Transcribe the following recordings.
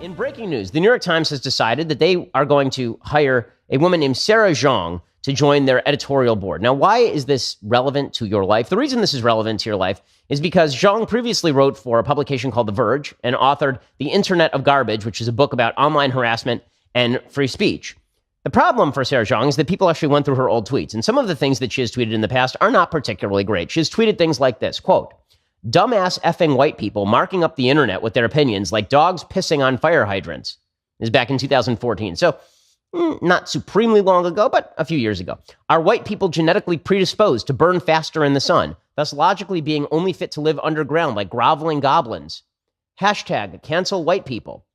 In breaking news, the New York Times has decided that they are going to hire a woman named Sarah Jeong to join their editorial board. Now, why is this relevant to your life? The reason this is relevant to your life is because Jeong previously wrote for a publication called The Verge and authored The Internet of Garbage, which is a book about online harassment and free speech. The problem for Sarah Jeong is that people actually went through her old tweets, and some of the things that she has tweeted in the past are not particularly great. She has tweeted things like this, quote, "Dumbass effing white people marking up the internet with their opinions like dogs pissing on fire hydrants." This is back in 2014. So not supremely long ago, but a few years ago. "Are white people genetically predisposed to burn faster in the sun, thus logically being only fit to live underground like groveling goblins? Hashtag cancel white people.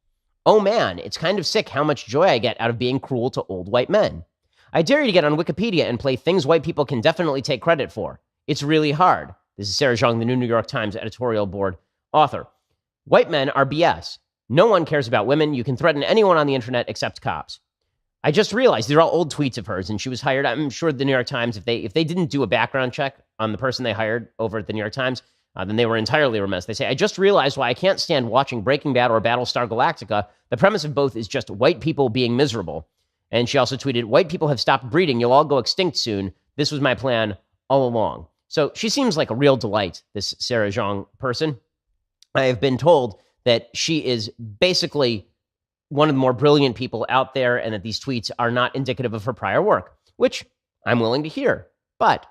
Oh man, it's kind of sick how much joy I get out of being cruel to old white men. I dare you to get on Wikipedia and play things white people can definitely take credit for. It's really hard." This is Sarah Jeong, the New York Times editorial board author. "White men are BS. No one cares about women. You can threaten anyone on the internet except cops." I just realized they're all old tweets of hers, and she was hired. I'm sure the New York Times, if they didn't do a background check on the person they hired over at the New York Times, then they were entirely remiss. They say, "I just realized why I can't stand watching Breaking Bad or Battlestar Galactica. The premise of both is just white people being miserable." And she also tweeted, "White people have stopped breeding. You'll all go extinct soon. This was my plan all along." So she seems like a real delight, this Sarah Jeong person. I have been told that she is basically one of the more brilliant people out there and that these tweets are not indicative of her prior work, which I'm willing to hear. But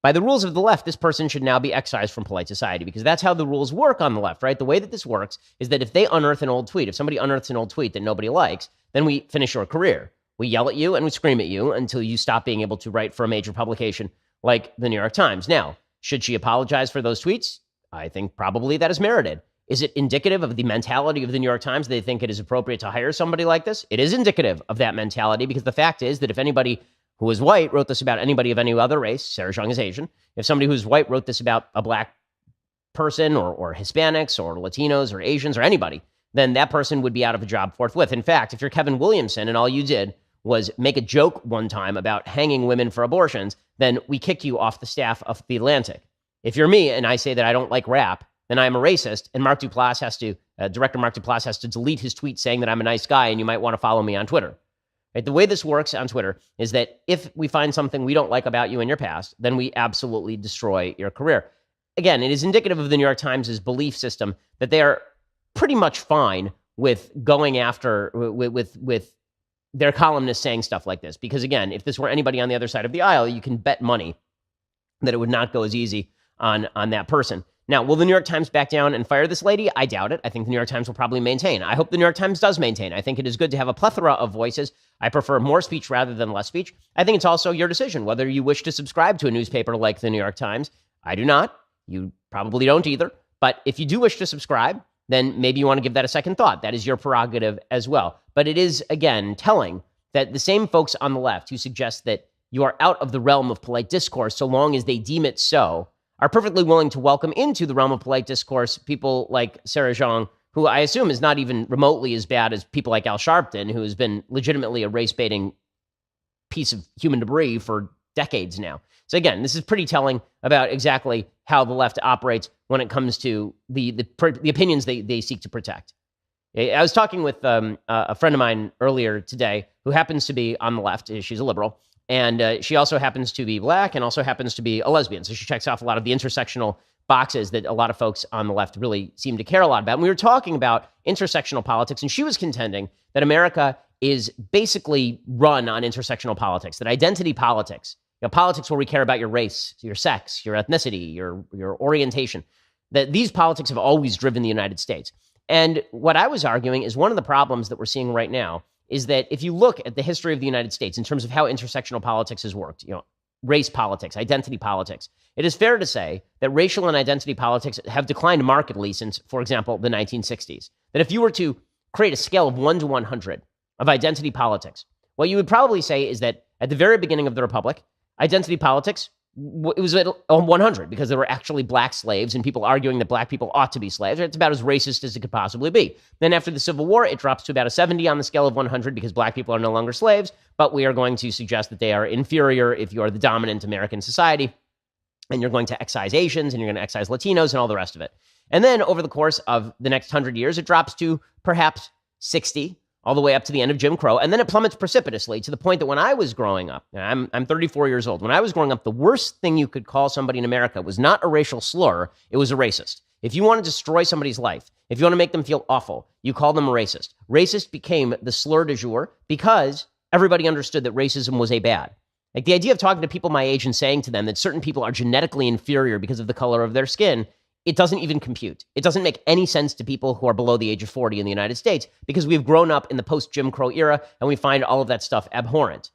by the rules of the left, this person should now be excised from polite society because that's how the rules work on the left, right? The way that this works is that if they unearth an old tweet, if somebody unearths an old tweet that nobody likes, then we finish your career. We yell at you and we scream at you until you stop being able to write for a major publication like the New York Times. Now, should she apologize for those tweets? I think probably that is merited. Is it indicative of the mentality of the New York Times? They think it is appropriate to hire somebody like this? It is indicative of that mentality because the fact is that if anybody who is white wrote this about anybody of any other race, Sarah Jeong is Asian, if somebody who's white wrote this about a black person or Hispanics or Latinos or Asians or anybody, then that person would be out of a job forthwith. In fact, if you're Kevin Williamson and all you did was make a joke one time about hanging women for abortions, then we kick you off the staff of The Atlantic. If you're me and I say that I don't like rap, then I'm a racist, and Mark Duplass has to, Director Mark Duplass has to delete his tweet saying that I'm a nice guy and you might want to follow me on Twitter. Right? The way this works on Twitter is that if we find something we don't like about you in your past, then we absolutely destroy your career. Again, it is indicative of the New York Times' belief system that they are pretty much fine with going after, with their columnists saying stuff like this. Because again, if this were anybody on the other side of the aisle, you can bet money that it would not go as easy on that person. Now, will the New York Times back down and fire this lady? I doubt it. I think the New York Times will probably maintain. I hope the New York Times does maintain. I think it is good to have a plethora of voices. I prefer more speech rather than less speech. I think it's also your decision whether you wish to subscribe to a newspaper like the New York Times. I do not. You probably don't either. But if you do wish to subscribe, then maybe you want to give that a second thought. That is your prerogative as well. But it is, again, telling that the same folks on the left who suggest that you are out of the realm of polite discourse so long as they deem it so are perfectly willing to welcome into the realm of polite discourse people like Sarah Jeong, who I assume is not even remotely as bad as people like Al Sharpton, who has been legitimately a race-baiting piece of human debris for decades now. So again, this is pretty telling about exactly how the left operates when it comes to the opinions they seek to protect. I was talking with a friend of mine earlier today who happens to be on the left. She's a liberal. And she also happens to be black and also happens to be a lesbian. So she checks off a lot of the intersectional boxes that a lot of folks on the left really seem to care a lot about. And we were talking about intersectional politics, and she was contending that America is basically run on intersectional politics, that identity politics, politics where we care about your race, your sex, your ethnicity, your orientation, that these politics have always driven the United States. And what I was arguing is one of the problems that we're seeing right now is that if you look at the history of the United States in terms of how intersectional politics has worked, race politics, identity politics, it is fair to say that racial and identity politics have declined markedly since, for example, the 1960s. That if you were to create a scale of 1 to 100 of identity politics, what you would probably say is that at the very beginning of the Republic, identity politics, it was at 100 because there were actually black slaves and people arguing that black people ought to be slaves. It's about as racist as it could possibly be. Then after the Civil War, it drops to about a 70 on the scale of 100 because black people are no longer slaves, but we are going to suggest that they are inferior if you are the dominant American society, and you're going to excise Asians and you're going to excise Latinos and all the rest of it. And then over the course of the next 100 years, it drops to perhaps 60, all the way up to the end of Jim Crow. And then it plummets precipitously to the point that when I was growing up, and I'm 34 years old, when I was growing up, the worst thing you could call somebody in America was not a racial slur, it was a racist. If you want to destroy somebody's life, if you want to make them feel awful, you call them a racist. Racist became the slur du jour because everybody understood that racism was a bad. Like the idea of talking to people my age and saying to them that certain people are genetically inferior because of the color of their skin, it doesn't even compute. It doesn't make any sense to people who are below the age of 40 in the United States because we've grown up in the post-Jim Crow era and we find all of that stuff abhorrent.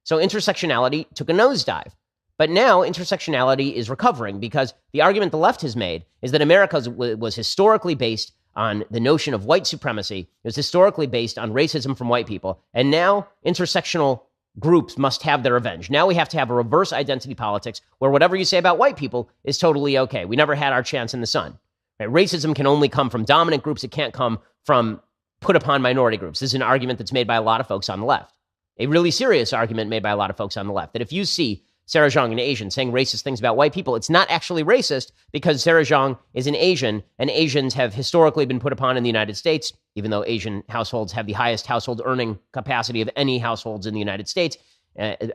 So intersectionality took a nosedive. But now intersectionality is recovering because the argument the left has made is that America was historically based on the notion of white supremacy. It was historically based on racism from white people. And now intersectional groups must have their revenge. Now we have to have a reverse identity politics where whatever you say about white people is totally okay. We never had our chance in the sun. Right? Racism can only come from dominant groups. It can't come from put upon minority groups. This is an argument that's made by a lot of folks on the left. A really serious argument made by a lot of folks on the left that if you see Sarah Jeong, an Asian, saying racist things about white people, it's not actually racist because Sarah Jeong is an Asian, and Asians have historically been put upon in the United States, even though Asian households have the highest household earning capacity of any households in the United States.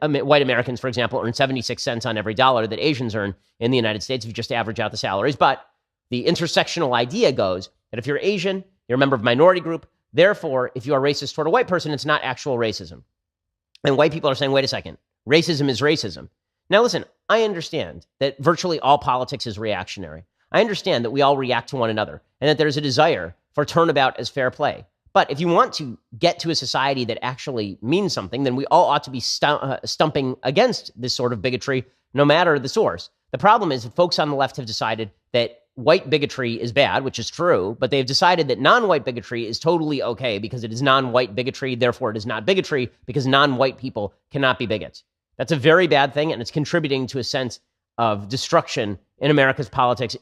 White Americans, for example, earn 76 cents on every dollar that Asians earn in the United States if you just average out the salaries. But the intersectional idea goes that if you're Asian, you're a member of a minority group. Therefore, if you are racist toward a white person, it's not actual racism. And white people are saying, wait a second, racism is racism. Now, listen, I understand that virtually all politics is reactionary. I understand that we all react to one another and that there's a desire for turnabout as fair play. But if you want to get to a society that actually means something, then we all ought to be stumping against this sort of bigotry, no matter the source. The problem is that folks on the left have decided that white bigotry is bad, which is true, but they've decided that non-white bigotry is totally okay because it is non-white bigotry, therefore it is not bigotry because non-white people cannot be bigots. That's a very bad thing, and it's contributing to a sense of destruction in America's politics.